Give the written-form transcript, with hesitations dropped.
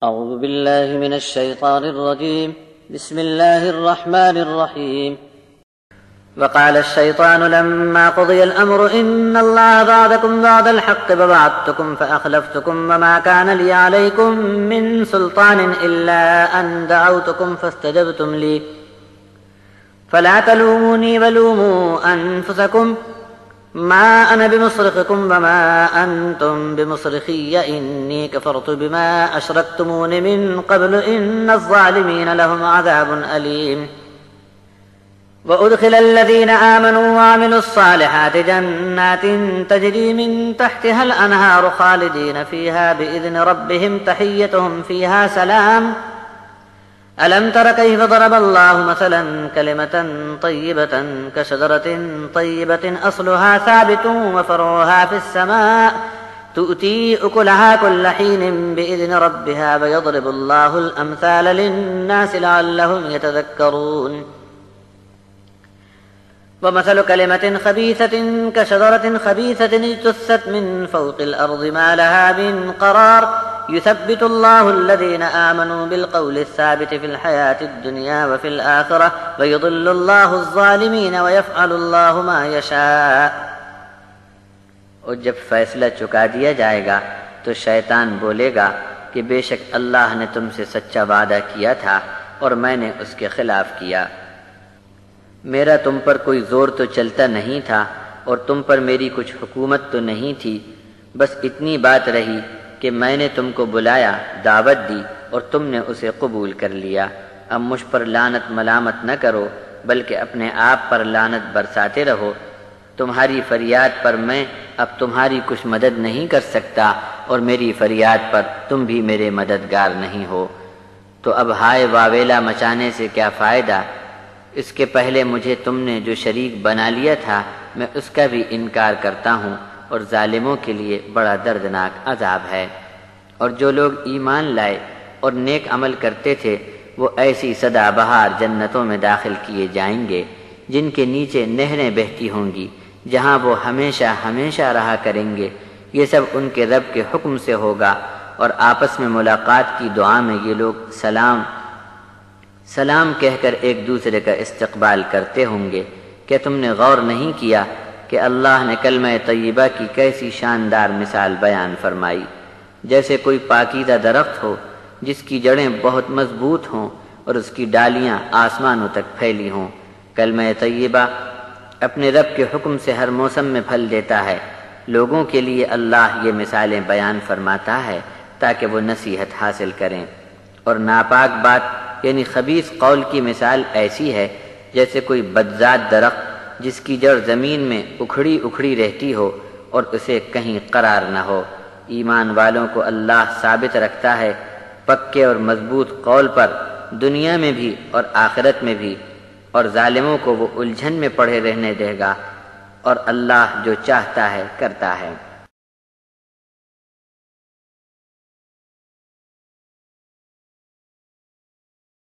أعوذ بالله من الشيطان الرجيم بسم الله الرحمن الرحيم وقال الشيطان لما قضي الأمر إن الله وعدكم وعد الحق ووعدتكم فأخلفتكم وما كان لي عليكم من سلطان إلا أن دعوتكم فاستجبتم لي فلا تلوموني ولوموا أنفسكم ما أنا بمصرخكم وما أنتم بمصرخي إني كفرت بما أشركتمون من قبل إن الظالمين لهم عذاب أليم وأدخل الذين آمنوا وعملوا الصالحات جنات تجري من تحتها الأنهار خالدين فيها بإذن ربهم تحيتهم فيها سلام ألم تر كيف ضرب الله مثلا كلمة طيبة كشجرة طيبة أصلها ثابت وفرعها في السماء تؤتي أكلها كل حين بإذن ربها ويضرب الله الأمثال للناس لعلهم يتذكرون ومثل كلمة خبيثة كشجرة خبيثة اجتثت من فوق الأرض ما لها من قرار يثبت الله الذين آمنوا بالقول الثابت في الحياة الدنيا وفي الآخرة ويضل الله الظالمين ويفعل الله ما يشاء۔ اور جب فیصلہ چکا دیا جائے گا تو شیطان بولے گا کہ بے شک اللہ نے تم سے سچا وعدہ کیا تھا اور میں نے اس کے خلاف کیا۔ میرا تم پر کوئی زور تو چلتا نہیں تھا اور تم پر میری کچھ حکومت تو نہیں تھی، بس اتنی بات رہی کہ میں نے تم کو بلایا، دعوت دی اور تم نے اسے قبول کر لیا۔ اب مجھ پر لعنت ملامت نہ کرو بلکہ اپنے آپ پر لعنت برساتے رہو۔ تمہاری فریاد پر میں اب تمہاری کچھ مدد نہیں کر سکتا اور میری فریاد پر تم بھی میرے مددگار نہیں ہو، تو اب ہائے واویلا مچانے سے کیا فائدہ؟ اس کے پہلے مجھے تم نے جو شریک بنا لیا تھا میں اس کا بھی انکار کرتا ہوں، اور ظالموں کے لیے بڑا دردناک عذاب ہے۔ اور جو لوگ ایمان لائے اور نیک عمل کرتے تھے وہ ایسی سدا بہار جنتوں میں داخل کیے جائیں گے جن کے نیچے نہریں بہتی ہوں گی، جہاں وہ ہمیشہ ہمیشہ رہا کریں گے۔ یہ سب ان کے رب کے حکم سے ہوگا، اور آپس میں ملاقات کی دعا میں یہ لوگ سلام سلام کہہ کر ایک دوسرے کا استقبال کرتے ہوں گے۔ کیا تم نے غور نہیں کیا کہ اللہ نے کلمہ طیبہ کی کیسی شاندار مثال بیان فرمائی؟ جیسے کوئی پاکیزہ درخت ہو جس کی جڑیں بہت مضبوط ہوں اور اس کی ڈالیاں آسمانوں تک پھیلی ہوں۔ کلمہ طیبہ اپنے رب کے حکم سے ہر موسم میں پھل دیتا ہے۔ لوگوں کے لیے اللہ یہ مثالیں بیان فرماتا ہے تاکہ وہ نصیحت حاصل کریں۔ اور ناپاک بات یعنی خبیث قول کی مثال ایسی ہے جیسے کوئی بدذات درخت جس کی جڑ زمین میں اکھڑی اکھڑی رہتی ہو اور اسے کہیں قرار نہ ہو۔ ایمان والوں کو اللہ ثابت رکھتا ہے پکے اور مضبوط قول پر، دنیا میں بھی اور آخرت میں بھی، اور ظالموں کو وہ الجھن میں پڑے رہنے دے گا، اور اللہ جو چاہتا ہے کرتا ہے۔